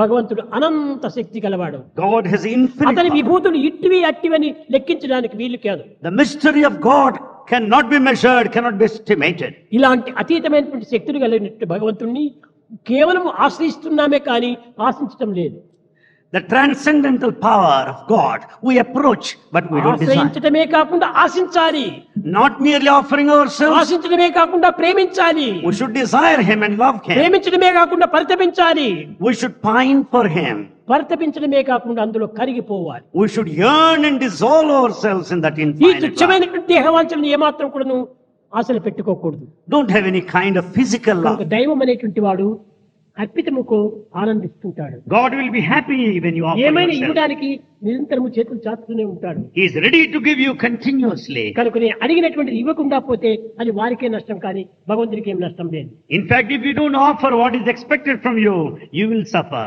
భగవంతుడు అనంత శక్తి గలవాడు. God has infinite అతని power. విభూతులు ఇట్టివి అట్టివని లెక్కించడానికి వీలు కాదు. The mystery of God cannot be measured, cannot be estimated. ఇలాంటి అతీతమైనటువంటి శక్తులు కలిగినటువంటి భగవంతుణ్ణి కేవలం ఆశ్రయిస్తున్నామే కానీ ఆశించటం లేదు. The transcendental power of God we approach, but we don't desire. ఆశ్రయించటమే కాకుండా ఆశించాలి. Not merely offering ourselves, ఆశించడమే కాకుండా ప్రేమించాలి. we should desire Him and love Him. ప్రేమించడమే కాకుండా పరితపించాలి. We should pine for Him. పరితపించడమే కాకుండా అందులో కరిగిపోవాలి. We should yearn and dissolve ourselves in that ఈ infinite love. తుచ్చమైనటువంటి దేహవాంఛలను ఏమాత్రం కూడాను ఆశలు పెట్టుకోకూడదు. Don't have any kind of physical love. కనుక దైవం అనేటువంటి వాడు అర్పితముకు ఆనందిస్తుంటాడు. God will be happy when you offer ఏమైనా yourself. ఇవ్వడానికి నిరంతరము చేతులు చాచుతూనే ఉంటాడు. He is ready to give you continuously. కనుక నేను అడిగినటువంటి ఇవ్వకుండా పోతే అది వారికే నష్టం కానీ భగవంతుడికి ఏం నష్టం లేదు. In fact, if you don't offer what is expected from you, you will suffer.